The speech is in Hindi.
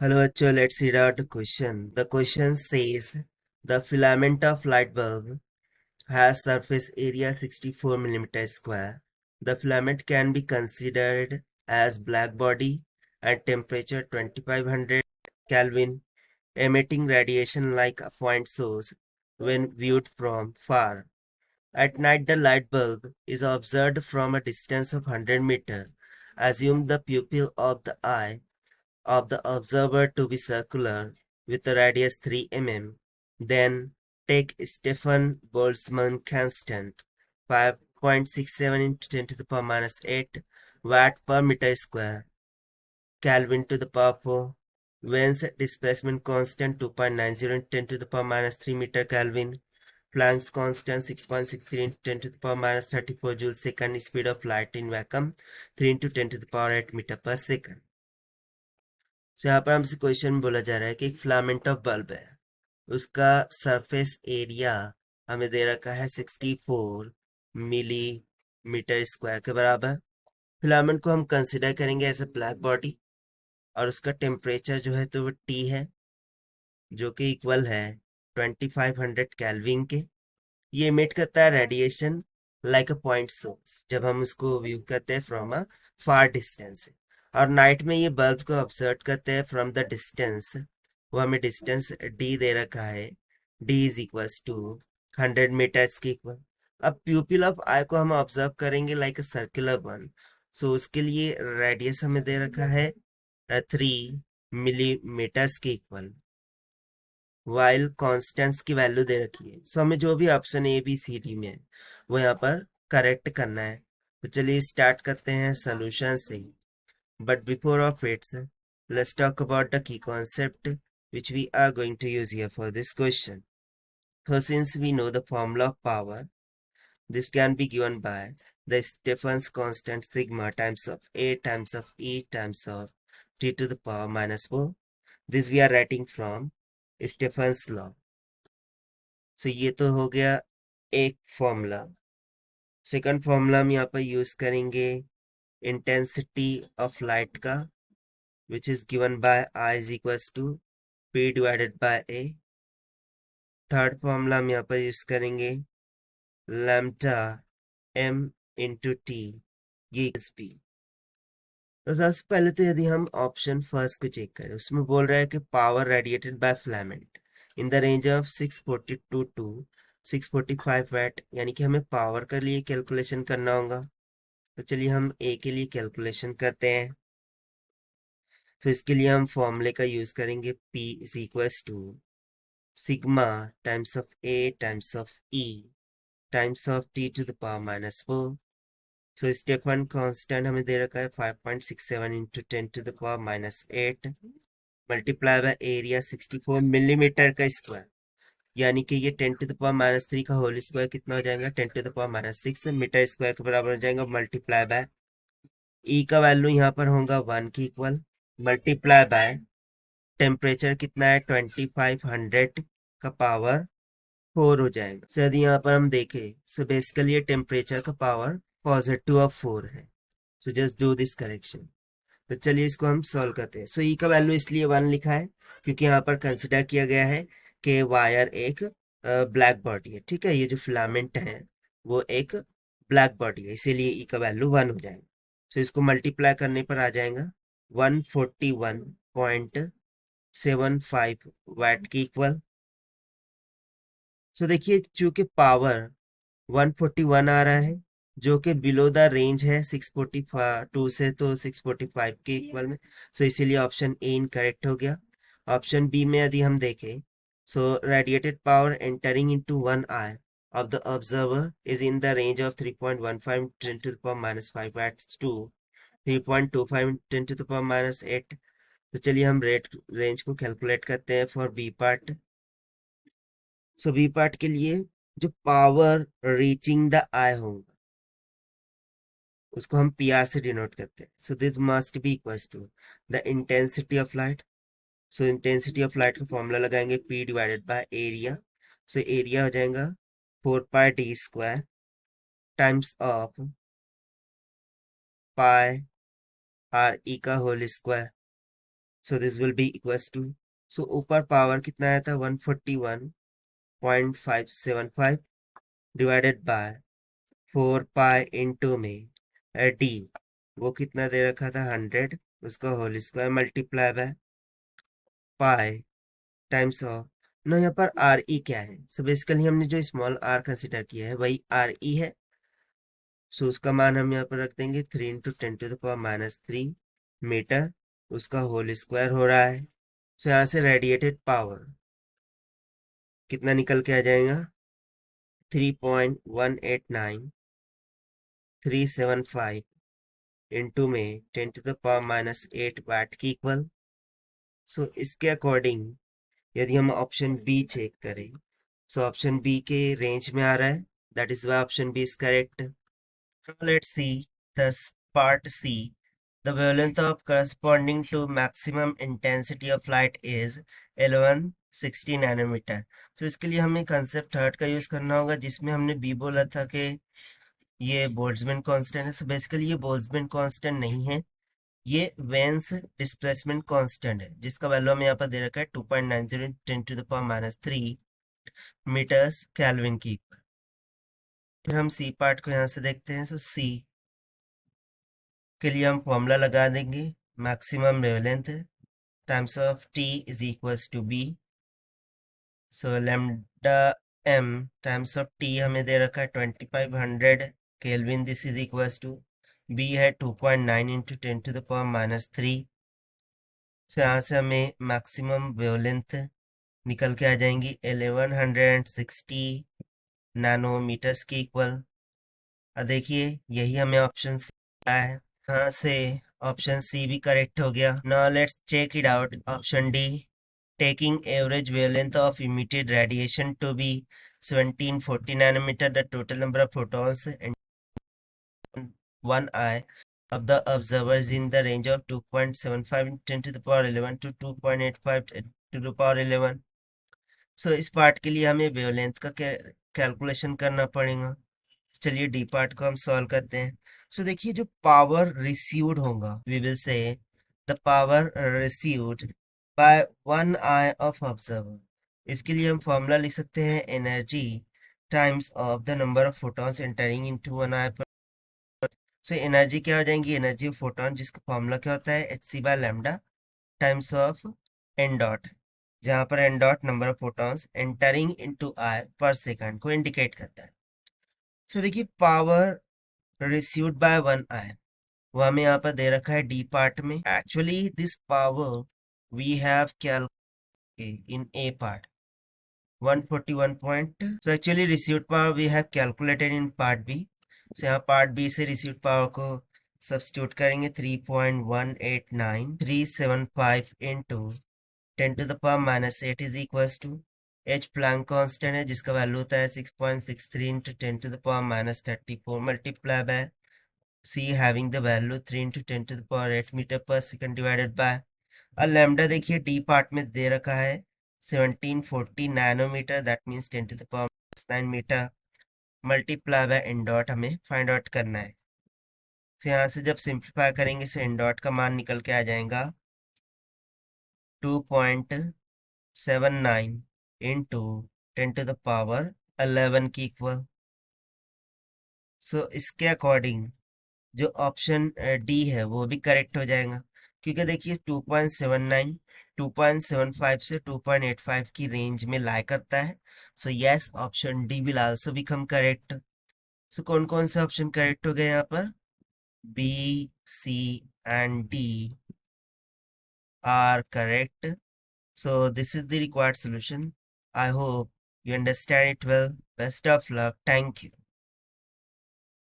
Hello, actually, let's read out the question. The question says the filament of light bulb has surface area 64 millimeter square. The filament can be considered as black body and temperature 2500 Kelvin, emitting radiation like a point source when viewed from far. At night, the light bulb is observed from a distance of 100 meters. Assume the pupil of the eye of the observer to be circular with a radius 3 mm. Then take Stefan Boltzmann constant 5.67 into 10 to the power minus 8 watt per meter square, Kelvin to the power 4. When's displacement constant 2.90 into 10 to the power minus 3 meter Kelvin. Planck's constant 6.63 into 10 to the power minus 34 joules second. Speed of light in vacuum 3 into 10 to the power 8 meter per second. So यहाँ पर हमसे क्वेश्चन बोला जा रहा है कि एक फिलामेंट ऑफ बल्ब है, उसका सरफेस एरिया हमें दे रखा है 64 मिलीमीटर स्क्वायर के बराबर। फिलामेंट को हम कंसिडर करेंगे एज ए ब्लैक बॉडी और उसका टेम्परेचर जो है तो वो टी है, जो कि इक्वल है 2500 केल्विन के। ये इमिट करता है radiation like a point source जब हम उसको व्यू करते हैं फ्रॉम अ फार डिस्टेंस। और नाइट में ये बल्ब को ऑब्जर्व करते हैं फ्रॉम द डिस्टेंस। वो हमें डिस्टेंस डी दे रखा है, D is equals to 100 metres के इक्वल। अब प्यूपिल ऑफ आई को हम ऑब्जर्व करेंगे like a circular one. So उसके लिए रेडियस हमें दे रखा है 3 मिलीमीटर्स के इक्वल, वाइल कॉन्स्टेंट्स की वैल्यू दे रखी है। सो हमें जो भी option A B C D में है वो यहाँ पर करेक्ट करना है। तो चलिए स्टार्ट करते हैं सोल्यूशन से। But before of its let's talk about the key concept which we are going to use here for this question. So since we know the formula of power, this can be given by the Stephen's constant sigma times of A times of E times of T to the power minus 4. This we are writing from Stephen's law. सो ये तो हो गया एक फॉर्मूला। सेकंड फॉर्मूला हम यहाँ पर यूज करेंगे इंटेंसिटी ऑफ लाइट का, which is given by I is equals to P divided by A. Third formula हम यहाँ पर यूज करेंगे लैम्डा एम इंटू टी, ये पी। तो सबसे पहले तो यदि हम ऑप्शन फर्स्ट को चेक करें, उसमें बोल रहा है कि power radiated by filament in the range of 642 to 645 watt, यानी कि हमें पावर के लिए कैलकुलेशन करना होगा। तो चलिए हम ए के लिए कैलकुलेशन करते हैं। तो इसके लिए हम फॉर्मूले का यूज करेंगे P is equals to sigma times of A times of E times of T to the power minus 4। So Stefan constant हमें दे रखा है 5.67 into 10 to the power minus 8 multiply by area 64 millimetre का स्क्वायर, यानी कि ये 10 टू द पावर माइनस 3 का होल स्क्वायर कितना हो जाएगा 10 to the power minus 6 metre square के बराबर हो जाएगा। मल्टीप्लाई बाय ई का वैल्यू यहाँ पर होगा 1 की इक्वल, मल्टीप्लाई बाय टेम्परेचर कितना है 2500 का पावर 4 हो जाएगा। सो यदि यहाँ पर हम देखें, सो बेसिकली ये टेम्परेचर का पावर पॉजिटिव ऑफ 4 है। So just do this correction. तो चलिए इसको हम सॉल्व करते हैं। सो ई का वैल्यू इसलिए 1 लिखा है क्योंकि यहाँ पर कंसिडर किया गया है कि वायर एक ब्लैक बॉडी है। ठीक है, ये जो फिलामेंट है वो एक ब्लैक बॉडी है, इसीलिए ई का वैल्यू 1 हो जाएगा। सो इसको मल्टीप्लाई करने पर आ जाएगा 141.75 वाट की इक्वल। सो देखिए चूंकि पावर 141 आ रहा है जो कि बिलो द रेंज है 642 से, तो 645 के इक्वल में। सो इसीलिए ऑप्शन ए इनकरेक्ट हो गया। ऑप्शन बी में यदि हम देखें, so radiated power entering into one eye of the observer is in the range of 3.15 10 to the power minus 5 watts to 3.25 10 to the power minus 8। तो चलिए हम रेट रेंज को कैलकुलेट करते हैं for B part. So B part के लिए जो पावर रीचिंग द आई होगा उसको हम पी आर से डिनोट करते हैं। So this must be equals to the intensity of light. So intensity of light का फॉर्मूला लगाएंगे P divided by area. So area हो जाएगा 4 pi D square times of pi R E का whole square. So this will be equals to, so ऊपर पावर कितना आया था 141.575 डिवाइडेड बाय 4 पाई इंटू में डी, वो कितना दे रखा था 100, उसका whole square multiply by pi times of, ना यहाँ पर आर ई क्या है, सो बेसिकली हमने जो स्मॉल आर कंसिडर किया है वही आर ई है। सो उसका मान हम यहाँ पर रख देंगे 3 × 10⁻³ मीटर, उसका होल स्क्वायर हो रहा है। सो यहाँ से रेडिएटेड पावर कितना निकल के आ जाएगा 3.189375 इंटू में 10⁻⁸ वाट की इक्वल। सो इसके अकॉर्डिंग यदि हम ऑप्शन बी चेक करें, सो ऑप्शन बी के रेंज में आ रहा है, that is why option B is correct. Let's see the part C, the wavelength of corresponding to maximum intensity of light is 1160 nanometre. तो इसके लिए हमें कंसेप्ट थर्ड का यूज करना होगा, जिसमें हमने बी बोला था कि ये बोल्ट्जमैन कांस्टेंट है। सो बेसिकली ये बोल्ट्जमैन कांस्टेंट नहीं है, ये वेन्स डिस्प्लेसमेंट कांस्टेंट है, जिसका वैल्यू हमें यहाँ पर दे रखा है 2.90 10⁻³ मीटर्स केल्विन की। फिर हम सी पार्ट को यहाँ से देखते हैं। सो सी के लिए हम फॉर्मूला लगा देंगे, maximum wavelength times of T is equals to B. So lambda M times of T हमें दे रखा है 2500 kelvin, this is equals to B है 2.9 × 10⁻³ सो यहाँ से हमें मैक्सिमम वेवलेंथ निकल के आ जाएंगी 1160 नैनोमीटर्स की इक्वल। अब देखिए यही हमें ऑप्शन आया है, यहाँ से ऑप्शन सी भी करेक्ट हो गया। Now let's check it out, option D, taking average wavelength of emitted radiation to be 1740 nanometer, the total number of photons in one eye of the observer is in the range of 2.75 × 10⁻11 to 2.85 × 10⁻11। सो इस पार्ट के लिए हमें वेवलेंथ का कैलकुलेशन करना पड़ेगा। चलिए डी पार्ट को हम सॉल्व करते हैं। सो देखिए जो पावर रिसीव्ड होगा, we will say the power received by one eye of observer, इसके लिए हम फॉर्मूला लिख सकते हैं energy times of the number of photons entering into one eye पर। सो एनर्जी क्या हो जाएंगी, एनर्जी ऑफ फोटॉन, जिसका फॉर्मूला क्या होता है hc/λ times of N dot, जहां पर N dot number of photons entering into eye per second को इंडिकेट करता है। सो देखिए power received by one eye, वो हमें यहाँ पर दे रखा है डी पार्ट में। Actually this power we have calculated in A part 141 point, so actually received power we have calculated in part B। so यहाँ पार्ट बी से रिसीव्ड पावर को सब्स्टिट्यूट करेंगे 3.189375 into 10⁻⁸ is equals to H Planck constant है, जिसका वैल्यू होता है 6.63 × 10⁻34 multiply by C having the value 3 × 10⁸ metre per second divided by lambda. देखिए डी पार्ट में दे रखा है 1740 nanometre, that means 10⁻⁹ metre multiply by N dot हमें फाइंड आउट करना है। तो यहाँ से जब सिंप्लीफाई करेंगे तो एन डॉट का मान निकल के आ जाएगा 2.79 इंटू 10⁻11 की इक्वल। सो इसके अकॉर्डिंग जो ऑप्शन डी है वो भी करेक्ट हो जाएगा, क्योंकि देखिए 2.79 2.75 से 2.85 की रेंज में लाई करता है। So yes option D will also become correct. So कौन कौन से ऑप्शन करेक्ट हो गए यहाँ पर, B C and D are correct. So this is the required solution। I hope you understand it well. Best of luck. Thank you.